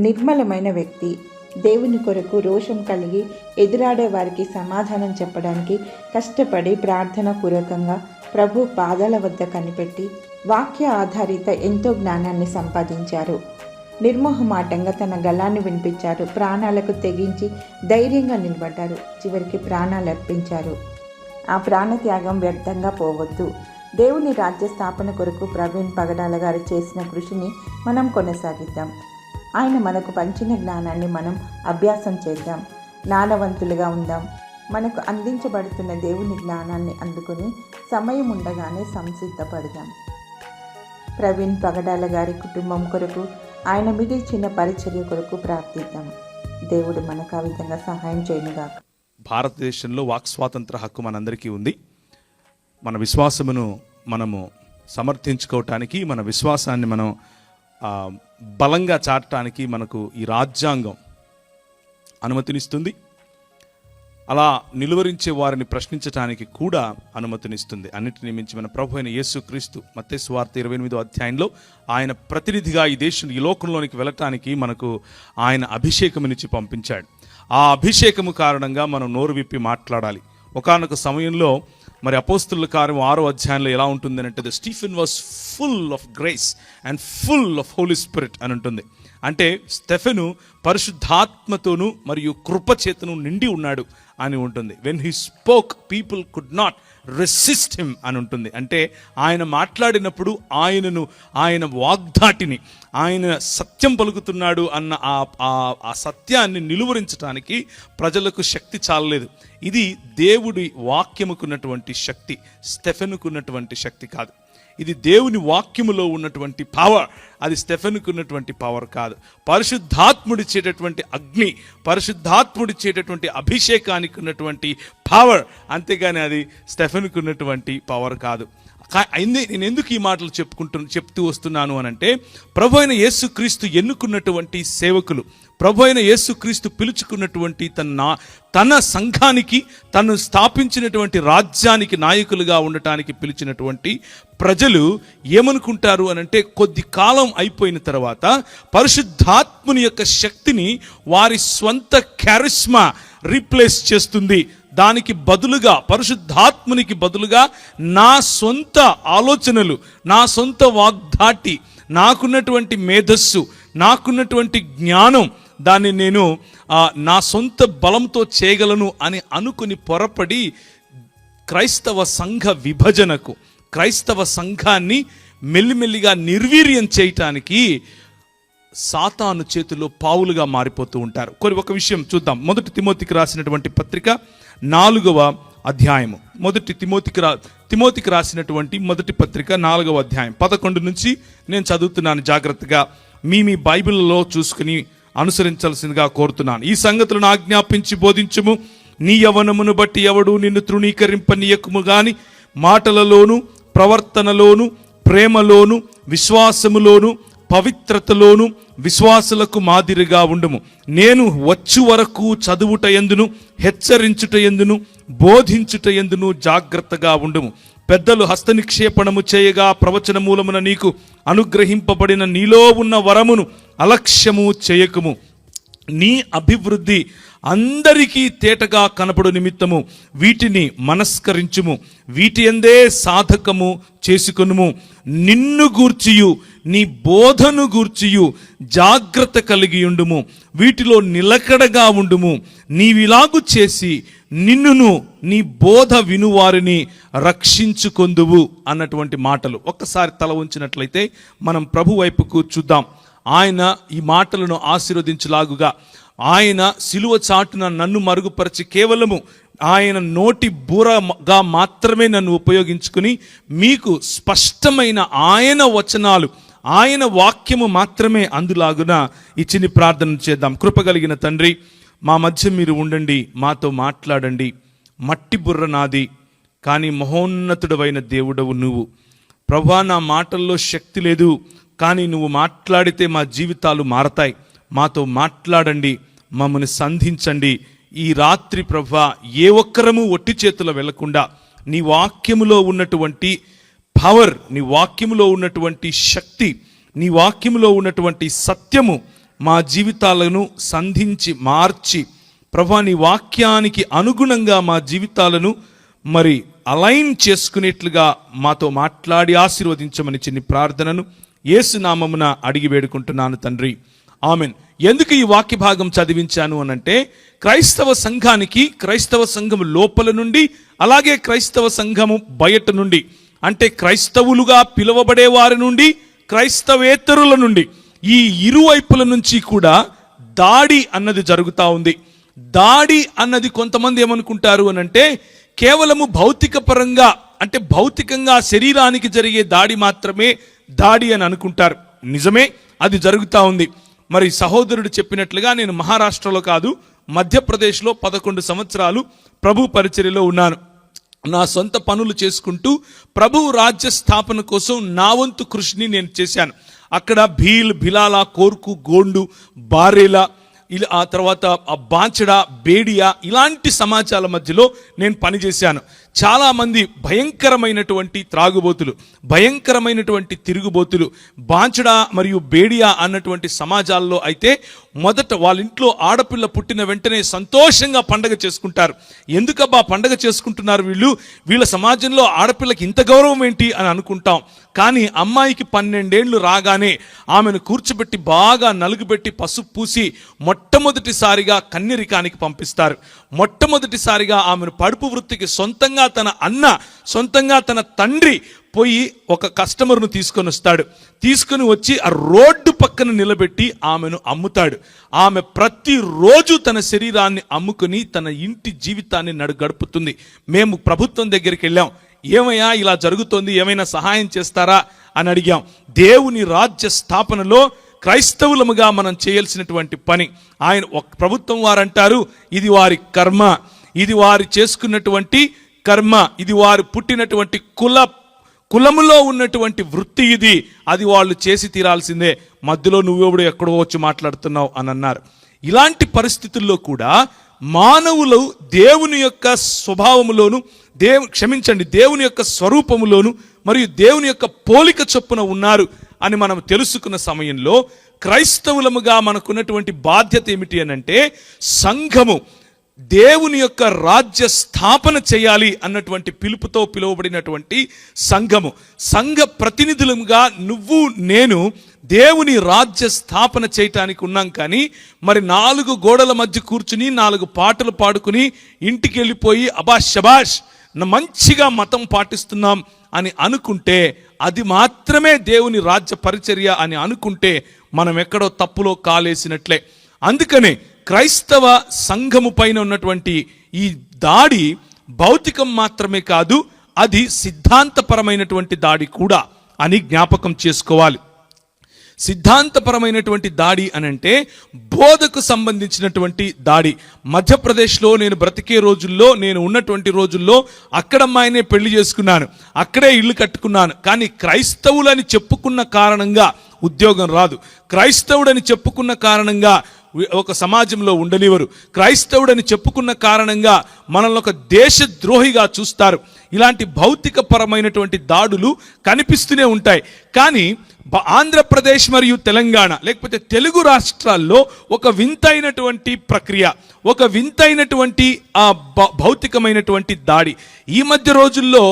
నిర్మలమైన వ్యక్తి. దేవుని కొరకు రోషం కలిగి ఎదురాడే వారికి సమాధానం చెప్పడానికి కష్టపడి ప్రార్థన పూర్వకంగా ప్రభు పాదాల వద్ద కనిపెట్టి వాక్య ఆధారిత ఎంతో జ్ఞానాన్ని సంపాదించారు. నిర్మోహమాటంగా తన గళాన్ని వినిపించారు. ప్రాణాలకు తెగించి ధైర్యంగా నిలబడ్డారు. చివరికి ప్రాణాలు అర్పించారు. ఆ ప్రాణత్యాగం వ్యర్థంగా పోవద్దు. దేవుని రాజ్య స్థాపన కొరకు ప్రవీణ్ పగడాల గారు చేసిన కృషిని మనం కొనసాగిద్దాం. ఆయన మనకు పంచిన జ్ఞానాన్ని మనం అభ్యాసం చేద్దాం. జ్ఞానవంతులుగా ఉందాం. మనకు అందించబడుతున్న దేవుని జ్ఞానాన్ని అందుకుని సమయం ఉండగానే సంసిద్ధపడదాం. ప్రవీణ్ పగడాల గారి కుటుంబం కొరకు, ఆయన మిగిల్చిన పరిచర్య కొరకు ప్రార్థిద్దాం. దేవుడు మనకు ఆ విధంగా సహాయం చేయనుగాక. భారతదేశంలో వాక్ స్వాతంత్ర హక్కు మనందరికీ ఉంది. మన విశ్వాసమును మనము సమర్థించుకోవటానికి, మన విశ్వాసాన్ని మనం బలంగా చాటడానికి మనకు ఈ రాజ్యాంగం అనుమతినిస్తుంది. అలా నిలువరించే వారిని ప్రశ్నించడానికి కూడా అనుమతినిస్తుంది. అన్నిటిని మించి మన ప్రభు అయిన యేసుక్రీస్తు మత్తయి సువార్త 28వ అధ్యాయంలో ఆయన ప్రతినిధిగా ఈ లోకంలోనికి వెళ్ళటానికి మనకు ఆయన అభిషేకమునిచ్చి పంపించాడు. ఆ అభిషేకము కారణంగా మనం నోరు విప్పి మాట్లాడాలి. ఒకానొక సమయంలో మరి అపోస్తుల కార్యం 6వ అధ్యాయంలో ఎలా ఉంటుంది అంటే, the Stephen was full of grace and full of Holy Spirit అని ఉంటుంది. అంటే స్టెఫెను పరిశుద్ధాత్మతోనూ మరియు కృపచేతను నిండి ఉన్నాడు అని ఉంటుంది. When he spoke people could not resist him అని ఉంటుంది. అంటే ఆయన మాట్లాడినప్పుడు ఆయన వాగ్దాటిని, ఆయన సత్యం పలుకుతున్నాడు అన్న ఆ సత్యాన్ని నిలువరించడానికి ప్రజలకు శక్తి చాలలేదు. ఇది దేవుడి వాక్యముకున్నటువంటి శక్తి, స్టెఫెనుకున్నటువంటి శక్తి కాదు. ఇది దేవుని వాక్యములో ఉన్నటువంటి పవర్, అది స్టెఫెనుకున్నటువంటి పవర్ కాదు. పరిశుద్ధాత్ముడిచ్చేటటువంటి అగ్ని, పరిశుద్ధాత్ముడిచ్చేటటువంటి అభిషేకానికి ఉన్నటువంటి పవర్, అంతేగాని అది స్టెఫెనుకున్నటువంటి పవర్ కాదు. నేను ఎందుకు ఈ మాటలు చెప్తూ వస్తున్నాను అనంటే, ప్రభు అయిన యేసుక్రీస్తు ఎన్నుకున్నటువంటి సేవకులు, ప్రభు అయిన యేసుక్రీస్తు పిలుచుకున్నటువంటి తన సంఘానికి, తను స్థాపించినటువంటి రాజ్యానికి నాయకులుగా ఉండటానికి పిలిచినటువంటి ప్రజలు ఏమనుకుంటారు అనంటే, కొద్ది కాలం అయిపోయిన తర్వాత పరిశుద్ధాత్ముని యొక్క శక్తిని వారి స్వంత క్యారిస్మా రీప్లేస్ చేస్తుంది. దానికి బదులుగా, పరిశుద్ధాత్మునికి బదులుగా నా సొంత ఆలోచనలు, నా సొంత వాగ్దాటి, నాకున్నటువంటి మేధస్సు, నాకున్నటువంటి జ్ఞానం, దాన్ని నేను నా సొంత బలంతో చేయగలను అని అనుకుని పొరపడి క్రైస్తవ సంఘ విభజనకు, క్రైస్తవ సంఘాన్ని మెల్లిమెల్లిగా నిర్వీర్యం చేయటానికి సాతాను చేతిలో పావులుగా మారిపోతూ ఉంటారు. ఒక విషయం చూద్దాం. 1 తిమోతికి రాసినటువంటి పత్రిక 4వ అధ్యాయము, తిమోతికి రాసినటువంటి మొదటి పత్రిక 4వ అధ్యాయం 11 నుంచి నేను చదువుతున్నాను. జాగ్రత్తగా మీ బైబిల్లో చూసుకుని అనుసరించాల్సిందిగా కోరుతున్నాను. ఈ సంగతులను ఆజ్ఞాపించి బోధించుము. నీ యవ్వనమును బట్టి ఎవడు నిన్ను తృణీకరింపనీయకుము గాని మాటలలోను, ప్రవర్తనలోను, ప్రేమలోను, విశ్వాసములోను, పవిత్రతలోను విశ్వాసులకు మాదిరిగా ఉండుము. నేను వచ్చు వరకు చదువుట యందును, హెచ్చరించుట యందును, బోధించుట యందును జాగ్రత్తగా ఉండుము. పెద్దలు హస్తనిక్షేపణము చేయగా ప్రవచన మూలమున నీకు అనుగ్రహింపబడిన నీలో ఉన్న వరమును అలక్ష్యము చేయకుము. నీ అభివృద్ధి అందరికీ తేటగా కనపడు నిమిత్తము వీటిని మనస్కరించుము. వీటి యందే సాధకము చేసుకొనుము. నిన్ను గూర్చియు నీ బోధను గూర్చియు జాగ్రత్త కలిగి ఉండుము. వీటిలో నిలకడగా ఉండుము. నీవిలాగు చేసి నిన్నును నీ బోధ వినువారిని రక్షించుకొందువు అన్నటువంటి మాటలు. ఒక్కసారి తల ఉంచినట్లయితే మనం ప్రభు వైపుకు చూద్దాం. ఆయన ఈ మాటలను ఆశీర్వదించులాగుగా, ఆయన సిలువ చాటున నన్ను మరుగుపరిచి కేవలము ఆయన నోటి బూరగా మాత్రమే నన్ను ఉపయోగించుకుని మీకు స్పష్టమైన ఆయన వచనాలు, ఆయన వాక్యము మాత్రమే అందులాగున ఈ చిన్ని ప్రార్థన చేద్దాం. కృపగలిగిన తండ్రి, మా మధ్య మీరు ఉండండి, మాతో మాట్లాడండి. మట్టి బుర్ర నాది, కానీ మహోన్నతుడవైన దేవుడవు నువ్వు. ప్రభువా, నా మాటల్లో శక్తి లేదు, కానీ నువ్వు మాట్లాడితే మా జీవితాలు మారతాయి. మాతో మాట్లాడండి, మమ్మల్ని సంధించండి. ఈ రాత్రి ప్రభువా, ఏ ఒక్కరము ఒట్టి చేతులు వెళ్లకుండా నీ వాక్యములో ఉన్నటువంటి పవర్, నీ వాక్యములో ఉన్నటువంటి శక్తి, నీ వాక్యములో ఉన్నటువంటి సత్యము మా జీవితాలను సంధించి మార్చి ప్రభువా నీ వాక్యానికి అనుగుణంగా మా జీవితాలను మరి అలైన్ చేసుకునేట్లుగా మాతో మాట్లాడి ఆశీర్వదించమని చిన్ని ప్రార్థనను యేసు నామమున అడిగి వేడుకుంటున్నాను తండ్రి, ఆమెన్. ఎందుకు ఈ వాక్య భాగం చదివించాను అనంటే, క్రైస్తవ సంఘానికి, క్రైస్తవ సంఘము లోపల నుండి, అలాగే క్రైస్తవ సంఘము బయట నుండి, అంటే క్రైస్తవులుగా పిలువబడే వారి నుండి, క్రైస్తవేతరుల నుండి, ఈ ఇరువైపుల నుంచి కూడా దాడి అన్నది జరుగుతూ ఉంది. దాడి అన్నది కొంతమంది ఏమనుకుంటారు అనంటే, కేవలము భౌతిక పరంగా, అంటే భౌతికంగా శరీరానికి జరిగే దాడి మాత్రమే దాడి అని అనుకుంటారు. నిజమే, అది జరుగుతూ ఉంది. మరి సహోదరుడు చెప్పినట్లుగా నేను మహారాష్ట్రలో కాదు, మధ్యప్రదేశ్లో 11 సంవత్సరాలు ప్రభు పరిచర్యలో ఉన్నాను. నా సొంత పనులు చేసుకుంటూ ప్రభువు రాజ్య స్థాపన కోసం నా వంతు కృషిని నేను చేశాను. అక్కడ భీల్, భిలాలా, కోర్కు, గోండు, బారేలా, ఆ తర్వాత బాంచడా, బేడియా ఇలాంటి సమాజాల మధ్యలో నేను పనిచేశాను. చాలామంది భయంకరమైనటువంటి త్రాగుబోతులు, భయంకరమైనటువంటి తిరుగుబోతులు బాంచడా మరియు బేడియా అన్నటువంటి సమాజాల్లో అయితే మొదట వాళ్ళ ఇంట్లో ఆడపిల్ల పుట్టిన వెంటనే సంతోషంగా పండగ చేసుకుంటారు. ఎందుకబ్బా పండగ చేసుకుంటున్నారు వీళ్ళ సమాజంలో ఆడపిల్లకి ఇంత గౌరవం ఏంటి అని అనుకుంటాం. కానీ అమ్మాయికి 12 ఏళ్ళు రాగానే ఆమెను కూర్చోబెట్టి బాగా నలుగుబెట్టి పసుపు పూసి మొట్టమొదటిసారిగా కన్యరికానికి పంపిస్తారు. మొట్టమొదటిసారిగా ఆమెను పడుపు వృత్తికి సొంతంగా తన అన్న, సొంతంగా తన తండ్రి పోయి ఒక కస్టమర్ను తీసుకొని వస్తాడు. తీసుకొని వచ్చి ఆ రోడ్డు పక్కన నిలబెట్టి ఆమెను అమ్ముతాడు. ఆమె ప్రతిరోజు తన శరీరాన్ని అమ్ముకుని తన ఇంటి జీవితాన్ని గడుపుతుంది. మేము ప్రభుత్వం దగ్గరికి వెళ్ళాం, ఏమయ్యా ఇలా జరుగుతోంది, ఏమైనా సహాయం చేస్తారా అని అడిగాం. దేవుని రాజ్య స్థాపనలో క్రైస్తవులముగా మనం చేయాల్సినటువంటి పని. ఆయన ప్రభుత్వం వారు అంటారు, ఇది వారి కర్మ, ఇది వారు చేసుకున్నటువంటి కర్మ, ఇది వారు పుట్టినటువంటి కులములో ఉన్నటువంటి వృత్తి, ఇది అది వాళ్ళు చేసి తీరాల్సిందే, మధ్యలో నువ్వెప్పుడు ఎక్కడో వచ్చి మాట్లాడుతున్నావు అని అన్నారు. ఇలాంటి పరిస్థితుల్లో కూడా మానవులు దేవుని యొక్క స్వభావములోను, దేవుని యొక్క స్వరూపములోను మరియు దేవుని యొక్క పోలిక చొప్పున ఉన్నారు అని మనం తెలుసుకున్న సమయంలో క్రైస్తవులముగా మనకున్నటువంటి బాధ్యత ఏమిటి అనంటే, సంఘము దేవుని యొక్క రాజ్య స్థాపన చేయాలి అన్నటువంటి పిలుపుతో పిలువబడినటువంటి సంఘము, సంఘ ప్రతినిధులుగా నువ్వు నేను దేవుని రాజ్య స్థాపన చేయటానికి ఉన్నాం. కానీ మరి 4 గోడల మధ్య కూర్చుని 4 పాటలు పాడుకుని ఇంటికి వెళ్ళిపోయి అబా శబాష్ మంచిగా మతం పాటిస్తున్నాం అని అనుకుంటే, అది మాత్రమే దేవుని రాజ్య పరిచర్య అని అనుకుంటే మనం ఎక్కడో తప్పులో కాలేసినట్లే. అందుకనే క్రైస్తవ సంఘము పైన ఉన్నటువంటి ఈ దాడి భౌతికం మాత్రమే కాదు, అది సిద్ధాంతపరమైనటువంటి దాడి కూడా అని జ్ఞాపకం చేసుకోవాలి. సిద్ధాంతపరమైనటువంటి దాడి అనంటే బోధకు సంబంధించినటువంటి దాడి. మధ్యప్రదేశ్లో నేను బ్రతికే రోజుల్లో, నేను ఉన్నటువంటి రోజుల్లో అక్కడ అమ్మాయినే పెళ్లి చేసుకున్నాను, అక్కడే ఇల్లు కట్టుకున్నాను. కానీ క్రైస్తవులని చెప్పుకున్న కారణంగా ఉద్యోగం రాదు, క్రైస్తవుడని చెప్పుకున్న కారణంగా ఒక సమాజంలో ఉండనివ్వరు, క్రైస్తవుడని చెప్పుకున్న కారణంగా మనల్ని ఒక దేశద్రోహిగా చూస్తారు. ఇలాంటి భౌతిక పరమైనటువంటి దాడులు కనిపిస్తూనే ఉంటాయి. కానీ ఆంధ్రప్రదేశ్ మరియు తెలంగాణ లేకపోతే తెలుగు రాష్ట్రాల్లో ఒక వింతైనటువంటి ప్రక్రియ, ఒక వింతైనటువంటి భౌతికమైనటువంటి దాడి ఈ మధ్య రోజుల్లో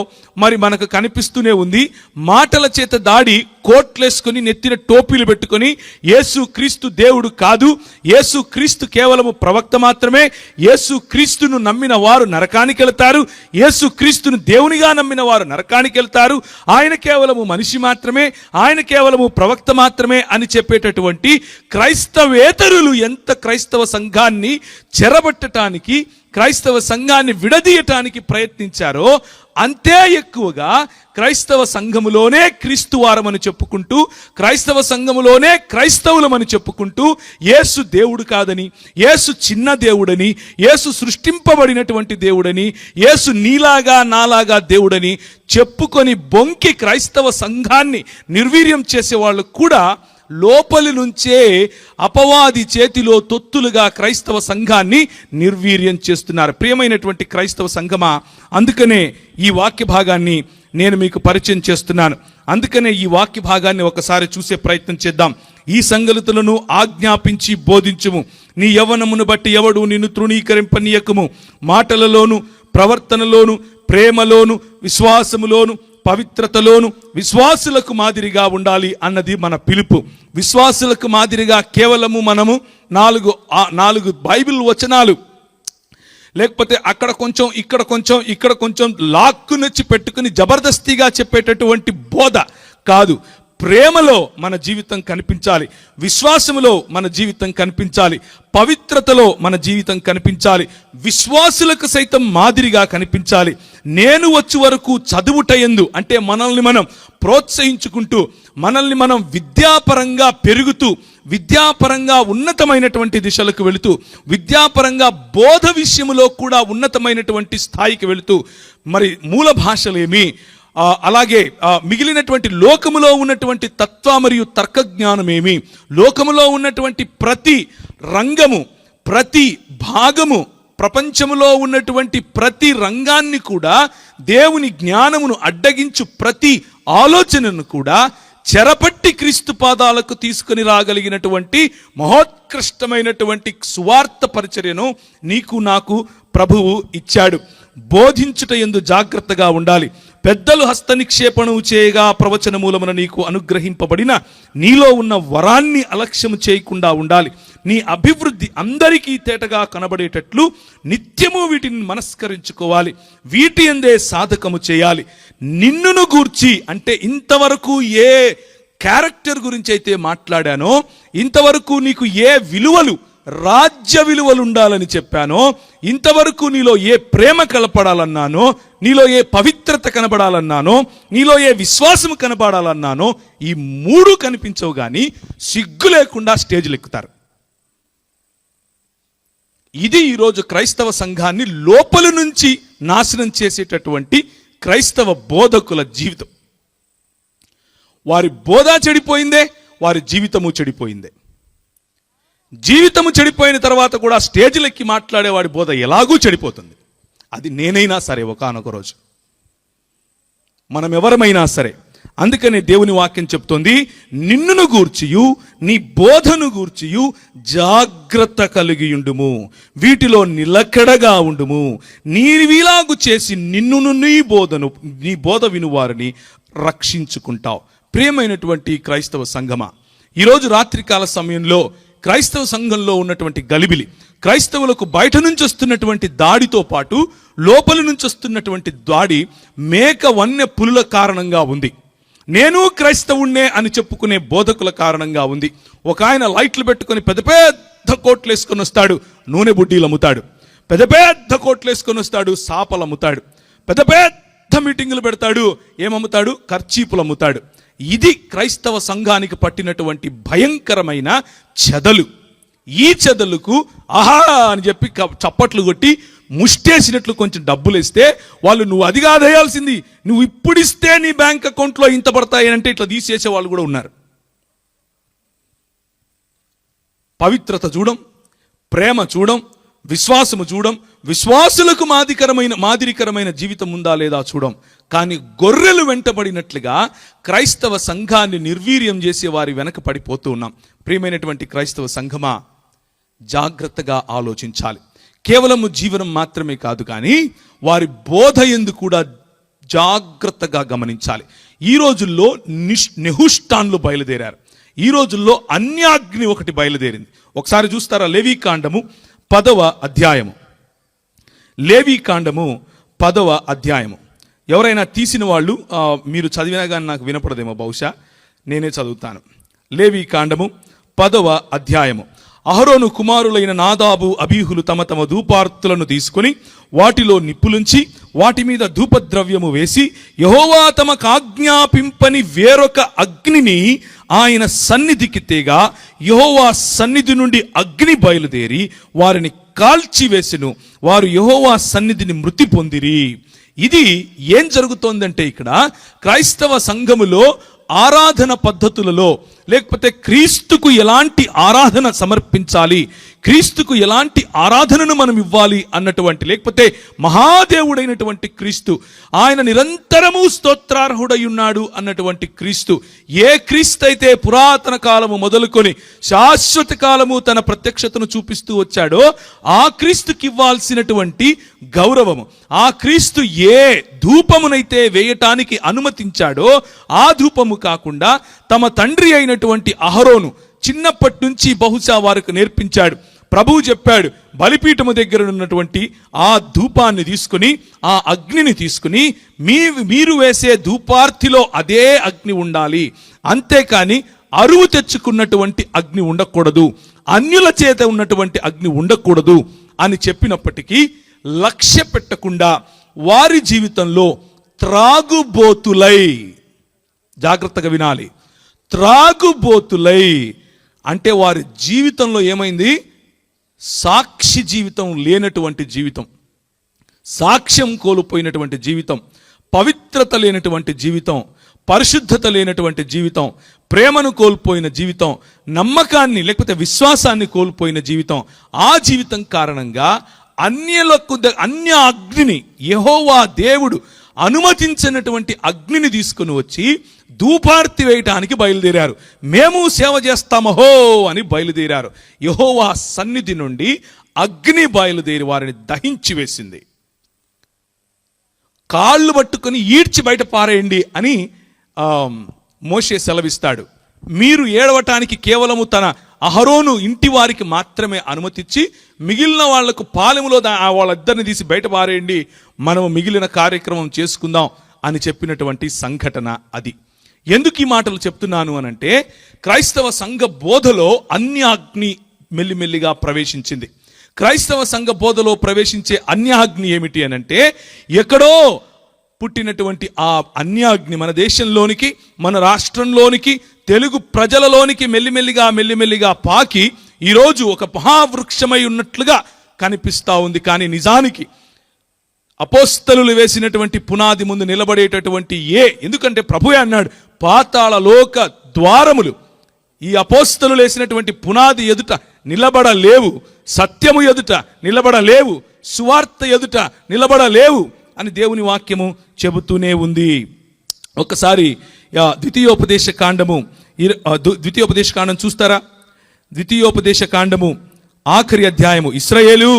మరి మనకు కనిపిస్తూనే ఉంది. మాటల చేత దాడి, కోట్లేసుకొని నెత్తిన టోపీలు పెట్టుకొని యేసు క్రీస్తు దేవుడు కాదు, యేసు క్రీస్తు కేవలము ప్రవక్త మాత్రమే, యేసు క్రీస్తును నమ్మిన వారు నరకానికి వెళ్తారు, యేసు క్రీస్తును దేవునిగా నమ్మిన వారు నరకానికి వెళ్తారు, ఆయన కేవలము మనిషి మాత్రమే, ఆయన కేవలము ప్రవక్త మాత్రమే అని చెప్పేటటువంటి క్రైస్తవేతరులు ఎంత క్రైస్తవ సంఘాన్ని చెరబట్టడానికి, క్రైస్తవ సంఘాన్ని విడదీయటానికి ప్రయత్నించారో అంతే ఎక్కువగా క్రైస్తవ సంఘములోనే క్రీస్తు వారమని చెప్పుకుంటూ, క్రైస్తవ సంఘములోనే క్రైస్తవులమని చెప్పుకుంటూ యేసు దేవుడు కాదని, యేసు చిన్న దేవుడని, యేసు సృష్టింపబడినటువంటి దేవుడని, యేసు నీలాగా నాలాగా దేవుడని చెప్పుకొని బొంకి క్రైస్తవ సంఘాన్ని నిర్వీర్యం చేసే వాళ్ళు కూడా లోపలి నుంచే అపవాది చేతిలో తొత్తులుగా క్రైస్తవ సంఘాన్ని నిర్వీర్యం చేస్తున్నారు. ప్రియమైనటువంటి క్రైస్తవ సంఘమా, అందుకనే ఈ వాక్య భాగాన్ని నేను మీకు పరిచయం చేస్తున్నాను. అందుకనే ఈ వాక్య భాగాన్ని ఒకసారి చూసే ప్రయత్నం చేద్దాం. ఈ సంగతులను ఆజ్ఞాపించి బోధించుము, నీ యవ్వనమును బట్టి ఎవడు నిన్ను తృణీకరింపనీయకుము, మాటలలోను ప్రవర్తనలోను ప్రేమలోను విశ్వాసములోను పవిత్రతలోను విశ్వాసులకు మాదిరిగా ఉండాలి అన్నది మన పిలుపు. విశ్వాసులకు మాదిరిగా కేవలము మనము నాలుగు బైబిల్ వచనాలు, లేకపోతే అక్కడ కొంచెం ఇక్కడ కొంచెం లాక్కునొచ్చి పెట్టుకుని జబర్దస్తిగా చెప్పేటటువంటి బోధ కాదు. ప్రేమలో మన జీవితం కనిపించాలి, విశ్వాసములో మన జీవితం కనిపించాలి, పవిత్రతలో మన జీవితం కనిపించాలి, విశ్వాసులకు సైతం మాదిరిగా కనిపించాలి. నేను వచ్చే వరకు చదువుటయందు అంటే మనల్ని మనం ప్రోత్సహించుకుంటూ, మనల్ని మనం విద్యాపరంగా పెరుగుతూ, విద్యాపరంగా ఉన్నతమైనటువంటి దిశలకు వెళుతూ, విద్యాపరంగా బోధ విషయములో కూడా ఉన్నతమైనటువంటి స్థాయికి వెళుతూ, మరి మూల భాషలేమి, అలాగే మిగిలినటువంటి లోకములో ఉన్నటువంటి తత్వ మరియు తర్క జ్ఞానమేమి, లోకములో ఉన్నటువంటి ప్రతి రంగము, ప్రతి భాగము, ప్రపంచములో ఉన్నటువంటి ప్రతి రంగాన్ని కూడా, దేవుని జ్ఞానమును అడ్డగించు ప్రతి ఆలోచనను కూడా చెరపట్టి క్రీస్తు పాదాలకు తీసుకుని రాగలిగినటువంటి మహోత్కృష్టమైనటువంటి సువార్త పరిచర్యను నీకు నాకు ప్రభువు ఇచ్చాడు. బోధించుట యందు జాగ్రత్తగా ఉండాలి. పెద్దలు హస్త నిక్షేపణము చేయగా ప్రవచన మూలమున నీకు అనుగ్రహింపబడిన నీలో ఉన్న వరాన్ని అలక్ష్యము చేయకుండా ఉండాలి. నీ అభివృద్ధి అందరికీ తేటగా కనబడేటట్లు నిత్యము వీటిని మనస్కరించుకోవాలి, వీటి యందే సాధకము చేయాలి. నిన్నును గూర్చి అంటే ఇంతవరకు ఏ క్యారెక్టర్ గురించి అయితే మాట్లాడానో, ఇంతవరకు నీకు ఏ విలువలు, రాజ్య విలువలు ఉండాలని చెప్పానో, ఇంతవరకు నీలో ఏ ప్రేమ కనపడాలన్నానో, నీలో ఏ పవిత్రత కనబడాలన్నానో, నీలో ఏ విశ్వాసం కనబడాలన్నానో, ఈ మూడు కనిపించవు కానీ సిగ్గు లేకుండా స్టేజ్లు ఎక్కుతారు. ఇది ఈరోజు క్రైస్తవ సంఘాన్ని లోపలి నుంచి నాశనం చేసేటటువంటి క్రైస్తవ బోధకుల జీవితం. వారి బోధ చెడిపోయిందే, వారి జీవితము చెడిపోయిందే. జీవితము చెడిపోయిన తర్వాత కూడా స్టేజ్లెక్కి మాట్లాడేవాడి బోధ ఎలాగూ చెడిపోతుంది. అది నేనైనా సరే, ఒకానొక రోజు మనం ఎవరమైనా సరే. అందుకనే దేవుని వాక్యం చెప్తోంది, నిన్నును గూర్చియు నీ బోధను గూర్చియు జాగ్రత్త కలిగియుండుము, వీటిలో నిలకడగా ఉండుము, నీవిలాగు చేసి నిన్నును నీ బోధ వినువారిని రక్షించుకుంటావు. ప్రియమైనటువంటి క్రైస్తవ సంఘమా, ఈరోజు రాత్రికాల సమయంలో క్రైస్తవ సంఘంలో ఉన్నటువంటి గలిబిలి, క్రైస్తవులకు బయట నుంచి వస్తున్నటువంటి దాడితో పాటు లోపలి నుంచి వస్తున్నటువంటి దాడి మేక వన్య పులుల కారణంగా ఉంది. నేను క్రైస్తవుణ్ణే అని చెప్పుకునే బోధకుల కారణంగా ఉంది. ఒక ఆయన లైట్లు పెట్టుకొని పెద్ద పెద్ద కోట్లు వేసుకొని వస్తాడు, నూనె బుడ్డీలు అమ్ముతాడు. పెద్ద పెద్ద కోట్లు వేసుకొని వస్తాడు, సాపలు అమ్ముతాడు. పెద్ద పెద్ద మీటింగులు పెడతాడు, ఏమమ్ముతాడు? కర్చీపులు అమ్ముతాడు. ఇది క్రైస్తవ సంఘానికి పట్టినటువంటి భయంకరమైన చెదలు. ఈ చెదలకు ఆహా అని చెప్పి చప్పట్లు కొట్టి ముష్టేసినట్లు కొంచెం డబ్బులు ఇస్తే వాళ్ళు, నువ్వు అది కాదేయాల్సింది, నువ్వు ఇప్పుడు ఇస్తే నీ బ్యాంక్ అకౌంట్లో ఇంత పడతాయి అంటే ఇట్లా తీసేసే వాళ్ళు కూడా ఉన్నారు. పవిత్రత చూడం, ప్రేమ చూడం, విశ్వాసము చూడం, విశ్వాసులకు మాదిరికరమైన జీవితం ఉందా లేదా చూడం. కానీ గొర్రెలు వెంటబడినట్లుగా క్రైస్తవ సంఘాన్ని నిర్వీర్యం చేసే వారి వెనక పడిపోతూ ఉన్నాం. ప్రియమైనటువంటి క్రైస్తవ సంఘమా, జాగ్రత్తగా ఆలోచించాలి. కేవలము జీవనం మాత్రమే కాదు, కానీ వారి బోధ యందు కూడా జాగ్రత్తగా గమనించాలి. ఈ రోజుల్లో నెహుష్టాన్లు బయలుదేరారు. ఈ రోజుల్లో అన్యాగ్ని ఒకటి బయలుదేరింది. ఒకసారి చూస్తారా, లేవీకాండము 10వ అధ్యాయము. లేవీకాండము 10వ అధ్యాయము. ఎవరైనా తీసిన వాళ్ళు మీరు చదివినా కానీ నాకు వినపడదేమో, బహుశా నేనే చదువుతాను. లేవీకాండము 10వ అధ్యాయము. అహరోను కుమారులైన నాదాబు అబీహులు తమ తమ ధూపార్తులను తీసుకుని వాటిలో నిప్పులుంచి వాటి మీద ధూపద్రవ్యము వేసి యెహోవా తమకు ఆజ్ఞాపింపని వేరొక అగ్నిని ఆయన సన్నిధికి తేగా యెహోవా సన్నిధి నుండి అగ్ని బయలుదేరి వారిని కాల్చివేసెను. వారు యెహోవా సన్నిధిని మృతి పొందిరి. ఇది ఏం జరుగుతోందంటే, ఇక్కడ క్రైస్తవ సంఘములో ఆరాధన పద్ధతులలో లేకపోతే క్రీస్తుకు ఎలాంటి ఆరాధన సమర్పించాలి, క్రీస్తుకు ఎలాంటి ఆరాధనను మనం ఇవ్వాలి అన్నటువంటి, లేకపోతే మహాదేవుడైనటువంటి క్రీస్తు, ఆయన నిరంతరము స్తోత్రార్హుడై ఉన్నాడు అన్నటువంటి క్రీస్తు, ఏ క్రీస్తు అయితే పురాతన కాలము మొదలుకొని శాశ్వత కాలము తన ప్రత్యక్షతను చూపిస్తూ వచ్చాడో ఆ క్రీస్తుకి ఇవ్వాల్సినటువంటి గౌరవము, ఆ క్రీస్తు ఏ ధూపమునైతే వేయటానికి అనుమతించాడో ఆ ధూపము కాకుండా తమ తండ్రి అయినటువంటి అహరోను చిన్నప్పటి నుంచి బహుశా వారికి నేర్పించాడు. ప్రభువు చెప్పాడు, బలిపీఠము దగ్గర ఉన్నటువంటి ఆ ధూపాన్ని తీసుకుని, ఆ అగ్నిని తీసుకుని మీరు వేసే ధూపార్తిలో అదే అగ్ని ఉండాలి, అంతేకాని అరువు తెచ్చుకున్నటువంటి అగ్ని ఉండకూడదు, అన్యుల చేత ఉన్నటువంటి అగ్ని ఉండకూడదు అని చెప్పినప్పటికీ లక్ష్య పెట్టకుండా వారి జీవితంలో త్రాగుబోతులై, జాగ్రత్తగా వినాలి, త్రాగుబోతులై అంటే వారి జీవితంలో ఏమైంది? సాక్షి జీవితం లేనటువంటి జీవితం, సాక్ష్యం కోల్పోయినటువంటి జీవితం, పవిత్రత లేనటువంటి జీవితం, పరిశుద్ధత లేనటువంటి జీవితం, ప్రేమను కోల్పోయిన జీవితం, నమ్మకాన్ని లేకపోతే విశ్వాసాన్ని కోల్పోయిన జీవితం. ఆ జీవితం కారణంగా అన్య అగ్నిని, యెహోవా దేవుడు అనుమతించినటువంటి అగ్నిని తీసుకుని వచ్చి ధూపార్తి వేయటానికి బయలుదేరారు. మేము సేవ చేస్తామహో అని బయలుదేరారు. యెహోవా సన్నిధి నుండి అగ్ని బయలుదేరి వారిని దహించి వేసింది. కాళ్ళు పట్టుకొని ఈడ్చి బయట పారేయండి అని మోషే సెలవిస్తాడు. మీరు ఏడవటానికి కేవలము తన అహరోను ఇంటి వారికి మాత్రమే అనుమతిచ్చి మిగిలిన వాళ్లకు పాలెములో వాళ్ళిద్దరిని తీసి బయట పారేయండి, మనము మిగిలిన కార్యక్రమం చేసుకుందాం అని చెప్పినటువంటి సంఘటన అది. ఎందుకు ఈ మాటలు చెప్తున్నాను అనంటే, క్రైస్తవ సంఘ బోధలో అన్యాగ్ని మెల్లిమెల్లిగా ప్రవేశించింది. క్రైస్తవ సంఘ బోధలో ప్రవేశించే అన్యాగ్ని ఏమిటి అనంటే, ఎక్కడో పుట్టినటువంటి ఆ అన్యాగ్ని మన దేశంలోనికి, మన రాష్ట్రంలోనికి, తెలుగు ప్రజలలోనికి మెల్లిమెల్లిగా పాకి ఈరోజు ఒక మహావృక్షమై ఉన్నట్లుగా కనిపిస్తూ ఉంది. కానీ నిజానికి అపోస్తలులు వేసినటువంటి పునాది ముందు నిలబడేటటువంటి ఎందుకంటే ప్రభువే అన్నాడు, పాతాళ లోక ద్వారములు ఈ అపోస్తలులు వేసినటువంటి పునాది ఎదుట నిలబడలేవు, సత్యము ఎదుట నిలబడలేవు, సువార్త ఎదుట నిలబడలేవు అని దేవుని వాక్యము చెబుతూనే ఉంది. ఒకసారి ద్వితీయోపదేశ కాండం చూస్తారా? ద్వితీయోపదేశ కాండము ఆఖరి అధ్యాయము, ఇశ్రాయేలు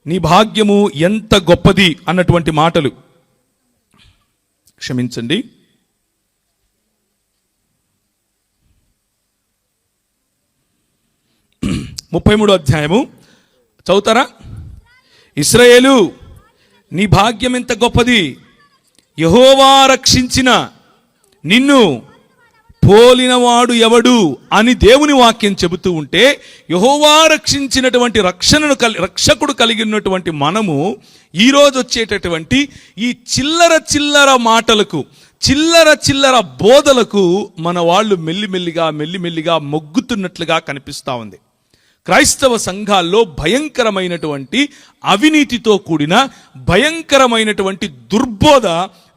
నీ భాగ్యము ఎంత గొప్పది అన్నటువంటి మాటలు, క్షమించండి, 33వ అధ్యాయము చదువుతారా? ఇశ్రాయేలు నీ భాగ్యం ఎంత గొప్పది, యెహోవా రక్షించిన నిన్ను పోలినవాడు ఎవడు అని దేవుని వాక్యం చెబుతూ ఉంటే, యెహోవా రక్షించినటువంటి రక్షకుడు కలిగి ఉన్నటువంటి మనము ఈరోజు వచ్చేటటువంటి ఈ చిల్లర మాటలకు, చిల్లర బోధలకు మన వాళ్ళు మెల్లిమెల్లిగా మొగ్గుతున్నట్లుగా కనిపిస్తూ ఉంది. క్రైస్తవ సంఘాల్లో భయంకరమైనటువంటి అవినీతితో కూడిన భయంకరమైనటువంటి దుర్బోధ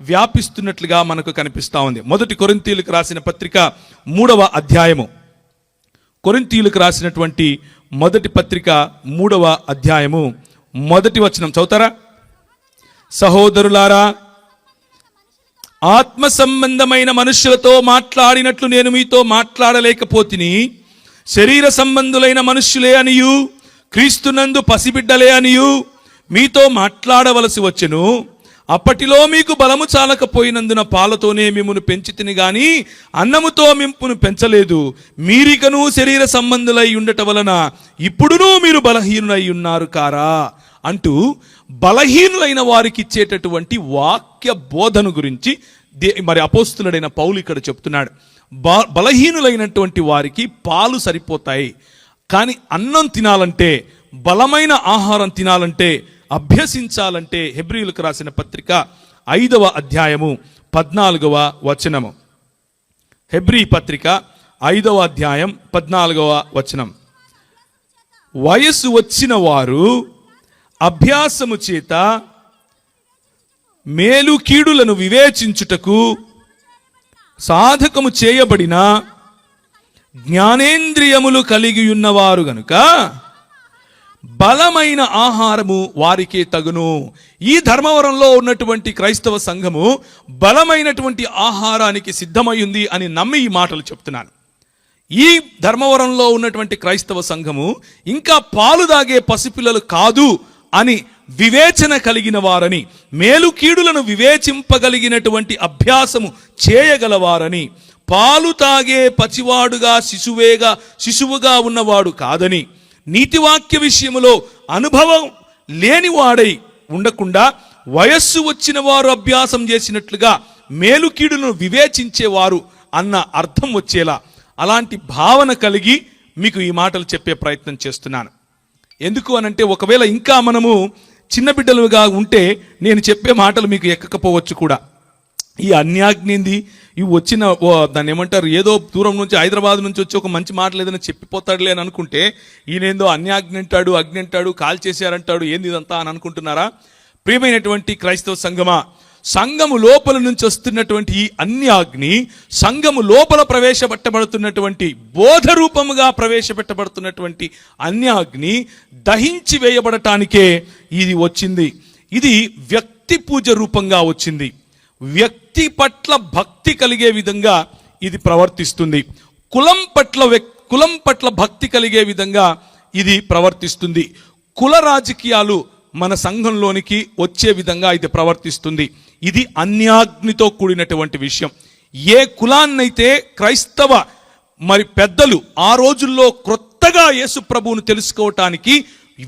వ్యాపిస్తున్నట్లుగా మనకు కనిపిస్తూ ఉంది. 1 కొరింథీయులకు రాసిన పత్రిక 3వ అధ్యాయము, కొరింథీయులకు రాసినటువంటి 1 పత్రిక 3వ అధ్యాయము 1వ వచనం చదువుతారా? సహోదరులారా, ఆత్మ సంబంధమైన మనుష్యులతో మాట్లాడినట్లు నేను మీతో మాట్లాడలేకపోతిని, శరీర సంబంధులైన మనుష్యులే అనియు క్రీస్తునందు పసిబిడ్డలే అనియు మీతో మాట్లాడవలసి వచ్చెను. అప్పటిలో మీకు బలము చాలకపోయినందున పాలతోనే మిమ్మును పెంచితిని గాని అన్నముతో మింపును పెంచలేదు. మీరికను శరీర సంబంధులై ఉండట వలన ఇప్పుడునూ మీరు బలహీనులై ఉన్నారు కారా అంటూ బలహీనులైన వారికి ఇచ్చేటటువంటి వాక్య బోధన గురించి మరి అపోస్తులుడైన పౌలు ఇక్కడ చెప్తున్నాడు. బలహీనులైనటువంటి వారికి పాలు సరిపోతాయి, కానీ అన్నం తినాలంటే, బలమైన ఆహారం తినాలంటే, అభ్యసించాలంటే హెబ్రీయులకు రాసిన పత్రిక 5వ అధ్యాయము 14వ వచనము, హెబ్రీ పత్రిక 5వ అధ్యాయం 14వ వచనం, వయస్సు వచ్చిన వారు అభ్యాసము చేత మేలు కీడులను వివేచించుటకు సాధకము చేయబడిన జ్ఞానేంద్రియములు కలిగి ఉన్నవారు గనుక బలమైన ఆహారము వారికే తగును. ఈ ధర్మవరంలో ఉన్నటువంటి క్రైస్తవ సంఘము బలమైనటువంటి ఆహారానికి సిద్ధమైంది అని నమ్మి ఈ మాటలు చెప్తున్నాను. ఈ ధర్మవరంలో ఉన్నటువంటి క్రైస్తవ సంఘము ఇంకా పాలు దాగే పసిపిల్లలు కాదు అని వివేచన కలిగిన వారని, మేలు కీడులను వివేచింపగలిగినటువంటి అభ్యాసము చేయగలవారని, పాలు తాగే పసివాడుగా శిశువుగా ఉన్నవాడు కాదని, నీతివాక్య విషయములో అనుభవం లేనివాడై ఉండకుండా వయస్సు వచ్చిన వారు అభ్యాసం చేసినట్లుగా మేలు కీడులను వివేచించేవారు అన్న అర్థం వచ్చేలా అలాంటి భావన కలిగి మీకు ఈ మాటలు చెప్పే ప్రయత్నం చేస్తున్నాను. ఎందుకు అనంటే ఒకవేళ ఇంకా మనము చిన్న బిడ్డలుగా ఉంటే నేను చెప్పే మాటలు మీకు ఎక్కకపోవచ్చు కూడా. ఈ అన్యాజ్ఞింది ఇవి వచ్చిన దాన్ని ఏమంటారు, ఏదో దూరం నుంచి హైదరాబాద్ నుంచి వచ్చి ఒక మంచి మాటలు ఏదైనా చెప్పిపోతాడులే అని అనుకుంటే ఈయనేందో అన్యాజ్ఞ అంటాడు, అగ్ని అంటాడు, కాల్ చేశారంటాడు, ఏంది ఇదంతా అని అనుకుంటున్నారా? ప్రియమైనటువంటి క్రైస్తవ సంఘమా, సంఘము లోపల నుంచి వస్తున్నటువంటి ఈ అన్యాగ్ని, సంఘము లోపల ప్రవేశపెట్టబడుతున్నటువంటి బోధ రూపముగా ప్రవేశపెట్టబడుతున్నటువంటి అన్యాగ్ని దహించి వేయబడటానికే ఇది వచ్చింది. ఇది వ్యక్తి పూజ రూపంగా వచ్చింది. వ్యక్తి పట్ల భక్తి కలిగే విధంగా ఇది ప్రవర్తిస్తుంది. కులం పట్ల భక్తి కలిగే విధంగా ఇది ప్రవర్తిస్తుంది. కుల రాజకీయాలు మన సంఘంలోనికి వచ్చే విధంగా ఇది ప్రవర్తిస్తుంది. ఇది అన్యాగ్నితో కూడినటువంటి విషయం. ఏ కులాన్నైతే క్రైస్తవ పెద్దలు ఆ రోజుల్లో క్రొత్తగా యేసు ప్రభువును తెలుసుకోవటానికి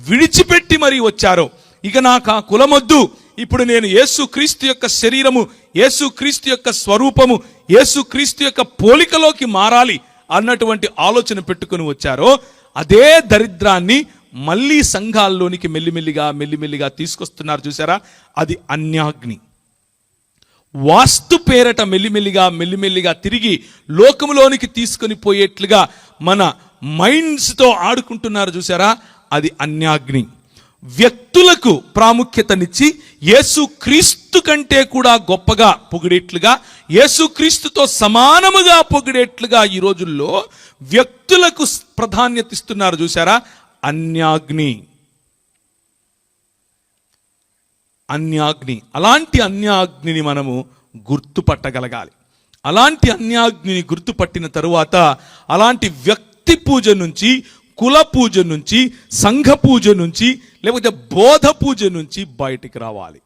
విడిచిపెట్టి మరీ వచ్చారో, ఇక నాకు ఆ కులమొద్దు, ఇప్పుడు నేను యేసుక్రీస్తు యొక్క శరీరము, యేసుక్రీస్తు యొక్క స్వరూపము, యేసుక్రీస్తు యొక్క పోలికలోకి మారాలి అన్నటువంటి ఆలోచన పెట్టుకుని వచ్చారో, అదే దరిద్రాన్ని మళ్ళీ సంఘాల్లోనికి మెల్లిమెల్లిగా తీసుకొస్తున్నారు. చూసారా? అది అన్యాగ్ని. వాస్తు పేరట మెల్లిమెల్లిగా తిరిగి లోకములోనికి తీసుకొని పోయేట్లుగా మన మైండ్స్తో ఆడుకుంటున్నారు. చూసారా? అది అన్యాగ్ని. వ్యక్తులకు ప్రాముఖ్యతనిచ్చి యేసుక్రీస్తు కంటే కూడా గొప్పగా పొగిడేట్లుగా, యేసుక్రీస్తుతో సమానముగా పొగిడేట్లుగా ఈ రోజుల్లో వ్యక్తులకు ప్రాధాన్యత ఇస్తున్నారు. చూసారా? అన్యాగ్ని. అలాంటి అన్యాగ్నిని మనము గుర్తుపట్టగలగాలి. అలాంటి అన్యాగ్నిని గుర్తుపట్టిన తరువాత అలాంటి వ్యక్తి పూజ నుంచి, కుల పూజ నుంచి, సంఘ పూజ నుంచి, లేకపోతే బోధ పూజ నుంచి బయటికి రావాలి.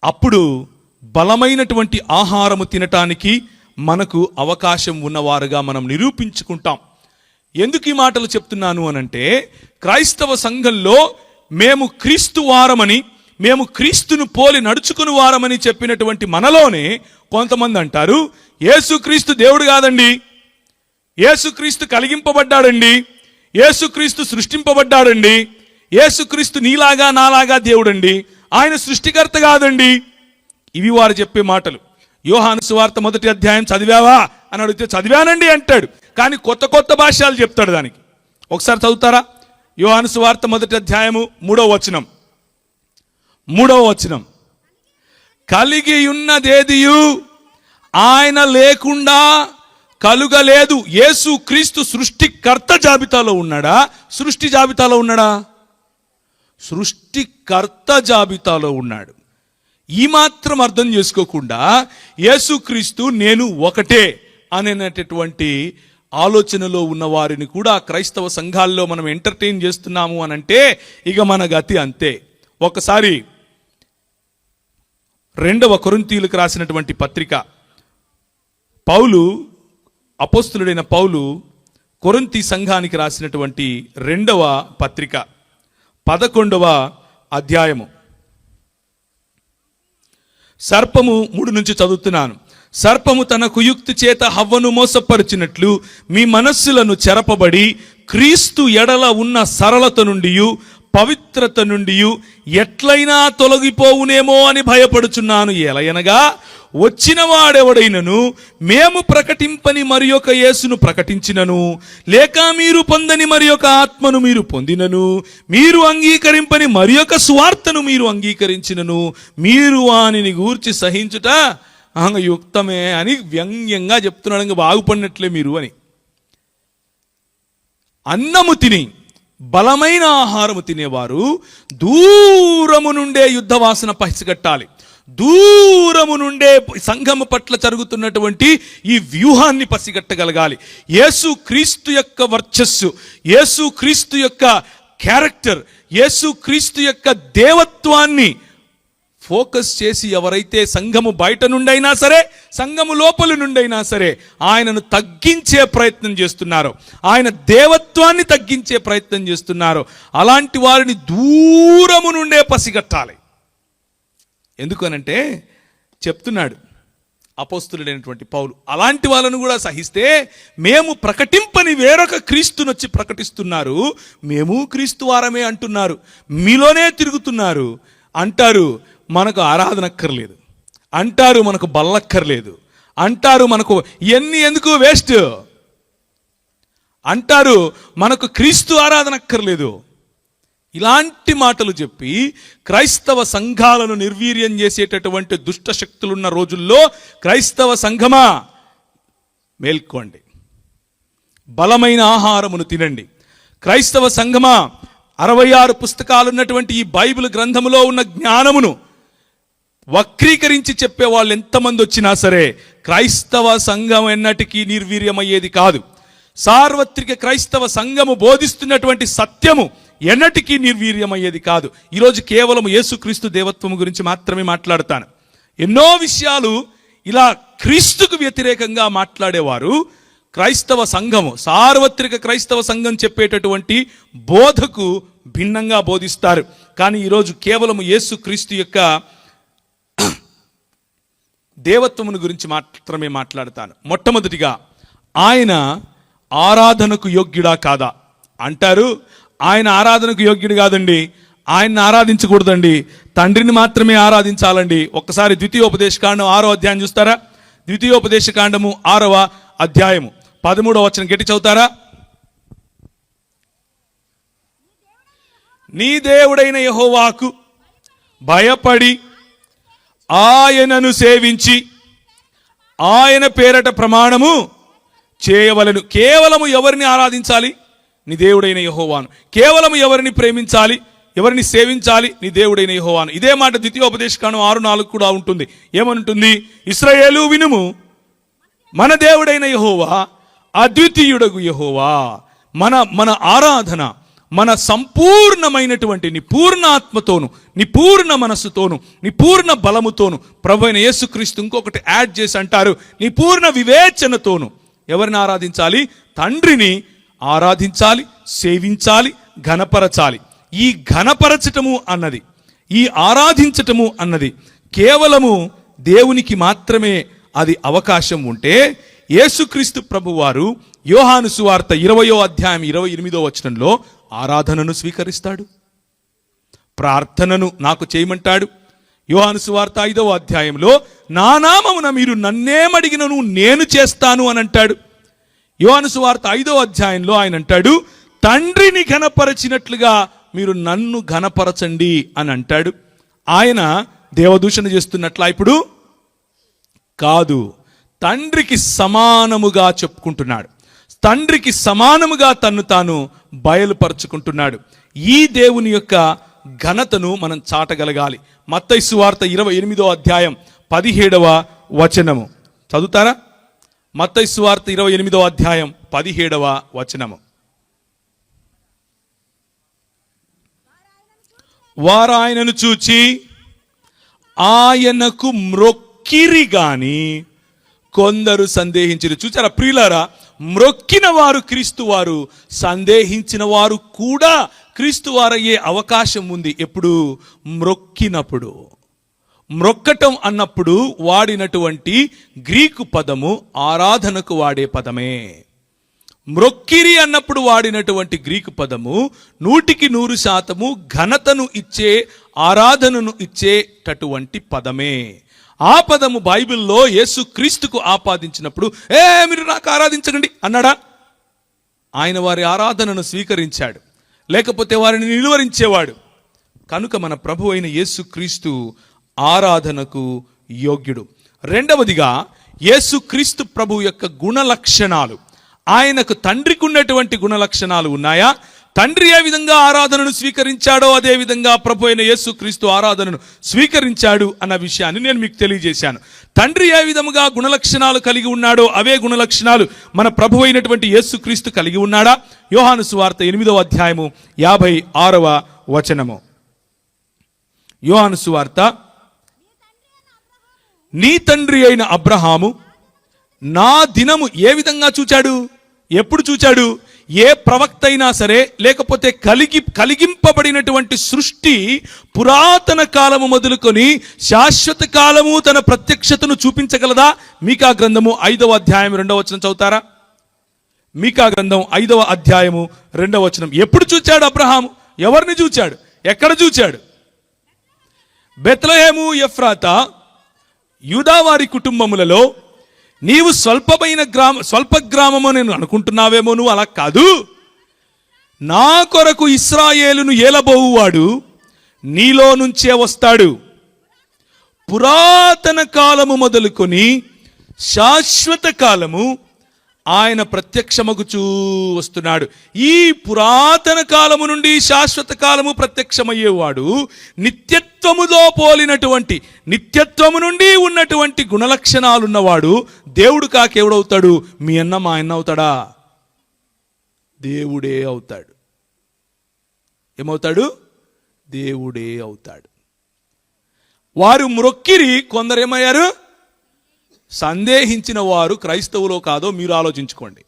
అప్పుడు బలమైనటువంటి ఆహారము తినటానికి మనకు అవకాశం ఉన్నవారుగా మనం నిరూపించుకుంటాం. ఎందుకు ఈ మాటలు చెప్తున్నాను అనంటే, క్రైస్తవ సంఘంలో మేము క్రీస్తు వారమని, మేము క్రీస్తును పోలి నడుచుకుని వారమని చెప్పినటువంటి మనలోనే కొంతమంది అంటారు, యేసుక్రీస్తు దేవుడు కాదండి, యేసుక్రీస్తు కలిగింపబడ్డాడండి, యేసుక్రీస్తు సృష్టింపబడ్డాడండి, యేసుక్రీస్తు నీలాగా నాలాగా దేవుడండి, ఆయన సృష్టికర్త కాదండి. ఇవి వారు చెప్పే మాటలు. యోహాను సువార్త 1వ అధ్యాయం చదివావా అని అడిగితే చదివానండి అంటాడు, కానీ కొత్త భాష్యాలు చెప్తాడు దానికి. ఒకసారి చదువుతారా? యోహాను సువార్త 1వ అధ్యాయము 3వ వచనం. కలిగి ఉన్నదేదియు ఆయన లేకుండా కలుగలేదు. యేసు క్రీస్తు సృష్టికర్త జాబితాలో ఉన్నాడా? సృష్టి జాబితాలో ఉన్నాడా? సృష్టికర్త జాబితాలో ఉన్నాడు. ఈ మాత్రం అర్థం చేసుకోకుండా యేసుక్రీస్తు నేను ఒకటే అనేటటువంటి ఆలోచనలో ఉన్న వారిని కూడా క్రైస్తవ సంఘాల్లో మనం ఎంటర్టైన్ చేస్తున్నాము అనంటే ఇక మన గతి అంతే. ఒకసారి 2వ కొరింథీయులకు రాసినటువంటి పత్రిక, అపోస్తులుడైన పౌలు కొరింథీ సంఘానికి రాసినటువంటి 2వ పత్రిక 11వ అధ్యాయము, సర్పము 3 నుంచి చదువుతున్నాను. సర్పము తన కుయుక్తి చేత హవ్వను మోసపరిచినట్లు మీ మనస్సులను చెరపబడి క్రీస్తు ఎడల ఉన్న సరళత నుండి, పవిత్రత నుండి ఎట్లయినా తొలగిపోవునేమో అని భయపడుచున్నాను. ఎలయనగా వచ్చిన వాడెవడైనను మేము ప్రకటింపని మరి ఒక యేసును ప్రకటించినను, లేక మీరు పొందని మరి ఒక ఆత్మను మీరు పొందినను, మీరు అంగీకరింపని మరి ఒక సువార్తను మీరు అంగీకరించినను, మీరు వానిని గూర్చి సహించుట యుక్తమే అని వ్యంగ్యంగా చెప్తున్నాడు. ఇంకా బాగుపడినట్లే మీరు అని. అన్నము తిని బలమైన ఆహారము తినేవారు దూరము నుండే యుద్ధ వాసన పసిగట్టాలి. దూరము నుండే సంఘము పట్ల జరుగుతున్నటువంటి ఈ వ్యూహాన్ని పసిగట్టగలగాలి. యేసు క్రీస్తు యొక్క వర్చస్సు, యేసు క్రీస్తు యొక్క క్యారెక్టర్, యేసు క్రీస్తు యొక్క దేవత్వాన్ని ఫోకస్ చేసి ఎవరైతే సంఘము బయట నుండైనా సరే, సంఘము లోపలి నుండైనా సరే ఆయనను తగ్గించే ప్రయత్నం చేస్తున్నారు, ఆయన దేవత్వాన్ని తగ్గించే ప్రయత్నం చేస్తున్నారు, అలాంటి వారిని దూరము నుండే పసిగట్టాలి. ఎందుకనంటే చెప్తున్నాడు అపోస్తులుడైనటువంటి పౌలు, అలాంటి వాళ్ళను కూడా సహిస్తే మేము ప్రకటింపని వేరొక క్రీస్తునొచ్చి ప్రకటిస్తున్నారు, మేము క్రీస్తు వారమే అంటున్నారు, మీలోనే తిరుగుతున్నారు అంటారు. మనకు ఆరాధన అక్కర్లేదు అంటారు, మనకు బల్లక్కర్లేదు అంటారు, మనకు ఇవన్నీ ఎందుకు వేస్ట్ అంటారు, మనకు క్రీస్తు ఆరాధన అక్కర్లేదు. ఇలాంటి మాటలు చెప్పి క్రైస్తవ సంఘాలను నిర్వీర్యం చేసేటటువంటి దుష్ట శక్తులున్న రోజుల్లో క్రైస్తవ సంఘమా మేల్కోండి, బలమైన ఆహారమును తినండి. క్రైస్తవ సంఘమా 66 పుస్తకాలు ఉన్నటువంటి ఈ బైబిల్ గ్రంథములో ఉన్న జ్ఞానమును వక్రీకరించి చెప్పే వాళ్ళు ఎంతమంది వచ్చినా సరే క్రైస్తవ సంఘం ఎన్నటికీ నిర్వీర్యమయ్యేది కాదు. సార్వత్రిక క్రైస్తవ సంఘము బోధిస్తున్నటువంటి సత్యము ఎన్నటికీ నిర్వీర్యమయ్యేది కాదు. ఈరోజు కేవలం యేసుక్రీస్తు దేవత్వం గురించి మాత్రమే మాట్లాడతాను. ఎన్నో విషయాలు ఇలా క్రీస్తుకు వ్యతిరేకంగా మాట్లాడేవారు క్రైస్తవ సంఘము, సార్వత్రిక క్రైస్తవ సంఘం చెప్పేటటువంటి బోధకు భిన్నంగా బోధిస్తారు. కానీ ఈరోజు కేవలం యేసుక్రీస్తు యొక్క దేవత్వమును గురించి మాత్రమే మాట్లాడతాను. మొట్టమొదటిగా ఆయన ఆరాధనకు యోగ్యుడా కాదా అంటారు. ఆయన ఆరాధనకు యోగ్యుడు కాదండి, ఆయన్ని ఆరాధించకూడదండి, తండ్రిని మాత్రమే ఆరాధించాలండి. ఒక్కసారి ద్వితీయోపదేశకాండం 6వ అధ్యాయం చూస్తారా? ద్వితీయోపదేశకాండము 6వ అధ్యాయము 13వ వచనం గట్టి చదువుతారా? నీ దేవుడైన యెహోవాకు భయపడి ఆయనను సేవించి ఆయన పేరట ప్రమాణము చేయవలెను. కేవలము ఎవరిని ఆరాధించాలి? నీ దేవుడైన యెహోవాను. కేవలము ఎవరిని ప్రేమించాలి, ఎవరిని సేవించాలి? నీ దేవుడైన యెహోవాను. ఇదే మాట ద్వితీయోపదేశకాండం 6:4 కూడా ఉంటుంది. ఏమనుంటుంది? ఇశ్రాయేలు వినుము, మన దేవుడైన యెహోవా అద్వితీయుడగు యెహోవా. మన ఆరాధన మన సంపూర్ణమైనటువంటి నీ పూర్ణ ఆత్మతోను, నీ పూర్ణ మనస్సుతోను, నీ పూర్ణ బలముతోను, ప్రభువైన యేసుక్రీస్తు ఇంకొకటి యాడ్ చేసి అంటారు, నీ పూర్ణ వివేచనతోను ఎవరిని ఆరాధించాలి? తండ్రిని ఆరాధించాలి, సేవించాలి, ఘనపరచాలి. ఈ ఘనపరచటము అన్నది, ఈ ఆరాధించటము అన్నది కేవలము దేవునికి మాత్రమే అది అవకాశం ఉంటే, యేసుక్రీస్తు ప్రభువారు యోహాను సువార్త 20వ అధ్యాయం 28వ వచనంలో ఆరాధనను స్వీకరిస్తాడు, ప్రార్థనను నాకు చేయమంటాడు. యోహాను సువార్త 5వ అధ్యాయంలో నా నామమున మీరు నన్నేమడిగినను నేను చేస్తాను అని అంటాడు. యోహాను సువార్త 5వ అధ్యాయంలో ఆయన అంటాడు, తండ్రిని ఘనపరచినట్లుగా మీరు నన్ను ఘనపరచండి అని అంటాడు. ఆయన దేవదూషణ చేస్తున్నట్లా ఇప్పుడు? కాదు, తండ్రికి సమానముగా చెప్పుకుంటున్నాడు, తండ్రికి సమానముగా తన్ను తాను బయలుపరుచుకుంటున్నాడు. ఈ దేవుని యొక్క ఘనతను మనం చాటగలగాలి. మత్తయి సువార్త 28వ అధ్యాయం 17వ వచనము చదువుతారా? మత్తయి సువార్త 28వ అధ్యాయం 17వ వచనము. వారు ఆయనను చూచి ఆయనకు మ్రొక్కిరి గాని కొందరు సందేహించిరి. చూచారా ప్రియులారా? మ్రొక్కిన వారు క్రీస్తు వారు, సందేహించిన వారు కూడా క్రీస్తు వారయ్యే అవకాశం ఉంది. ఎప్పుడు? మ్రొక్కినప్పుడు. మ్రొక్కటం అన్నప్పుడు వాడినటువంటి గ్రీకు పదము ఆరాధనకు వాడే పదమే. మ్రొక్కిరి అన్నప్పుడు వాడినటువంటి గ్రీకు పదము 100% ఘనతను ఇచ్చే, ఆరాధనను ఇచ్చేటటువంటి పదమే. ఆ పదము బైబిల్లో యేసు క్రీస్తుకు ఆపాదించినప్పుడు మీరు నాకు ఆరాధించకండి అన్నాడా? ఆయన వారి ఆరాధనను స్వీకరించాడు, లేకపోతే వారిని నిలువరించేవాడు. కనుక మన ప్రభు అయిన యేసు క్రీస్తు ఆరాధనకు యోగ్యుడు. రెండవదిగా యేసు క్రీస్తు ప్రభు యొక్క గుణ లక్షణాలు, ఆయనకు తండ్రికి ఉన్నటువంటి గుణలక్షణాలు ఉన్నాయా? తండ్రి ఏ విధంగా ఆరాధనను స్వీకరించాడో అదే విధంగా ప్రభు అయిన యేసుక్రీస్తు ఆరాధనను స్వీకరించాడు అన్న విషయాన్ని నేను మీకు తెలియజేశాను. తండ్రి ఏ విధముగా గుణలక్షణాలు కలిగి ఉన్నాడో అవే గుణలక్షణాలు మన ప్రభు అయినటువంటి యేసుక్రీస్తు కలిగి ఉన్నాడా? యోహాను సువార్త 8వ అధ్యాయము 56వ వచనము. యోహాను సువార్త, నీ తండ్రి అయిన అబ్రహాము నా దినము ఏ విధంగా చూచాడు? ఎప్పుడు చూచాడు? ఏ ప్రవక్త అయినా సరే, లేకపోతే కలిగింపబడినటువంటి సృష్టి పురాతన కాలము మొదలుకొని శాశ్వత కాలము తన ప్రత్యక్షతను చూపించగలదా? మీకా గ్రంథము 5వ అధ్యాయం 2వ వచనం చదువుతారా? మీకా గ్రంథం 5వ అధ్యాయము 2వ వచనం. ఎప్పుడు చూచాడు అబ్రహాము? ఎవరిని చూచాడు? ఎక్కడ చూచాడు? బెత్లెహేము, ఎఫ్రాతా, యూదావారి కుటుంబములలో నీవు స్వల్ప గ్రామము నేను అనుకుంటున్నావేమో. నువ్వు అలా కాదు. నా కొరకు ఇశ్రాయేలును ఏలబోవువాడు నీలో నుంచే వస్తాడు. పురాతన కాలము మొదలుకొని శాశ్వత కాలము ఆయన ప్రత్యక్షమగుచూ వస్తున్నాడు. ఈ పురాతన కాలము నుండి శాశ్వత కాలము ప్రత్యక్షమయ్యేవాడు నిత్యత్వముతో పోలినటువంటి, నిత్యత్వము నుండి ఉన్నటువంటి గుణలక్షణాలున్నవాడు దేవుడు కాకెవడవుతాడు? మీ అన్న మా అన్న అవుతాడా? దేవుడే అవుతాడు. ఏమవుతాడు? దేవుడే అవుతాడు. వారు మ్రొక్కిరి, కొందరేమయ్యారు? సందేహించిన వారు క్రైస్తవులో కాదో మీరు ఆలోచించుకోండి.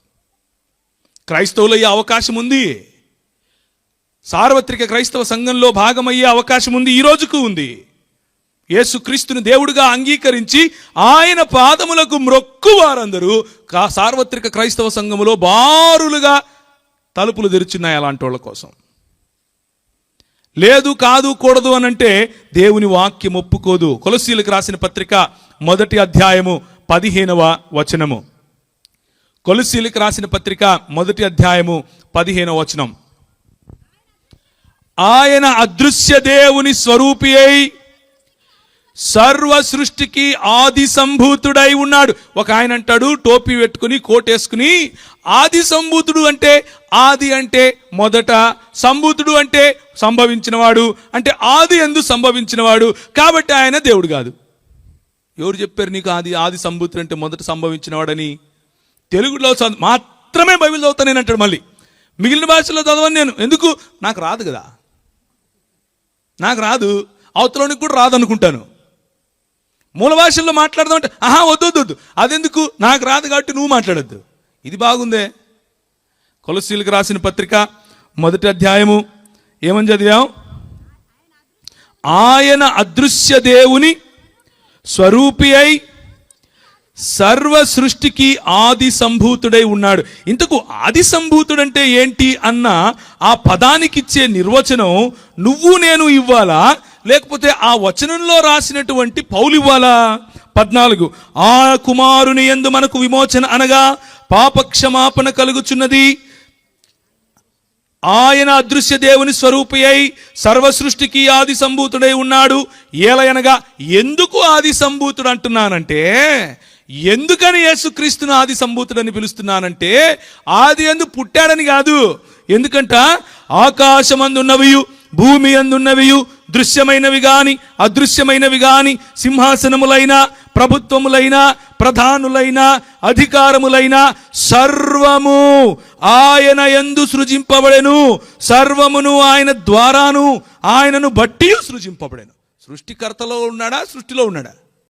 క్రైస్తవులు అయ్యే అవకాశం ఉంది. సార్వత్రిక క్రైస్తవ సంఘంలో భాగమయ్యే అవకాశం ఉంది. ఈ రోజుకు ఉంది. యేసుక్రీస్తుని దేవుడిగా అంగీకరించి ఆయన పాదములకు మ్రొక్కు వారందరూ సార్వత్రిక క్రైస్తవ సంఘములో బారులుగా తలుపులు తెరుచున్నాయి అలాంటి వాళ్ళ కోసం. లేదు, కాదు, కూడదు అనంటే దేవుని వాక్యం ఒప్పుకోదు. కొలస్సీలకు రాసిన పత్రిక 1వ అధ్యాయము 15వ వచనము. కొలస్సీలకు రాసిన పత్రిక 1వ అధ్యాయము 15వ వచనం. ఆయన అదృశ్య దేవుని స్వరూపి అయి సర్వ సృష్టికి ఆది సంభూతుడై ఉన్నాడు. ఒక ఆయన అంటాడు టోపీ పెట్టుకుని కోటేసుకుని, ఆది సంభూతుడు అంటే, ఆది అంటే మొదట, సంభూతుడు అంటే సంభవించినవాడు, అంటే ఆది యందు సంభవించినవాడు, కాబట్టి ఆయన దేవుడు కాదు. ఎవరు చెప్పారు నీకు ఆది సంభూతుడు అంటే మొదట సంభవించినవాడని? తెలుగులో మాత్రమే బైబిల్ చదువుతా నేను అంటాడు. మళ్ళీ మిగిలిన భాషలో చదవని నేను. ఎందుకు? నాకు రాదు కదా, నాకు రాదు, అవతలోనికి కూడా రాదు అనుకుంటాను. మూల భాషల్లో మాట్లాడదామంటే వద్దు, అదెందుకు, నాకు రాదు కాబట్టి నువ్వు మాట్లాడద్దు. ఇది బాగుందే. కొలస్సీలకు రాసిన పత్రిక 1వ అధ్యాయము ఏమని చదివాం? ఆయన అదృశ్య దేవుని స్వరూపి అయి సర్వ సృష్టికి ఆది సంభూతుడై ఉన్నాడు. ఇంతకు ఆది సంభూతుడంటే ఏంటి అన్న ఆ పదానికి ఇచ్చే నిర్వచనం నువ్వు నేను ఇవ్వాలా, లేకపోతే ఆ వచనంలో రాసినటువంటి పౌలు ఇవ్వాలా? 14 ఆ కుమారుని యందు మనకు విమోచన అనగా పాపక్షమాపణ కలుగుచున్నది. ఆయన అదృశ్య దేవుని స్వరూపి అయి సర్వ సృష్టికి ఆది సంభూతుడై ఉన్నాడు. ఏలయనగా ఎందుకు ఆది సంభూతుడు అంటున్నానంటే, ఎందుకని యేసుక్రీస్తును ఆది సంభూతుడని పిలుస్తున్నానంటే, ఆది యందు పుట్టాడని కాదు. ఎందుకంట ఆకాశమందున్నవియు భూమి అందున్నవియు దృశ్యమైనవి గాని అదృశ్యమైనవి గాని సింహాసనములైన ప్రభుత్వములైన ప్రధానులైన అధికారములైన సర్వము ఆయన యందు సృజింపబడెను. సర్వమును ఆయన ద్వారాను ఆయనను బట్టి సృజింపబడెను. సృష్టికర్తలో ఉన్నాడా? సృష్టిలో ఉన్నాడా?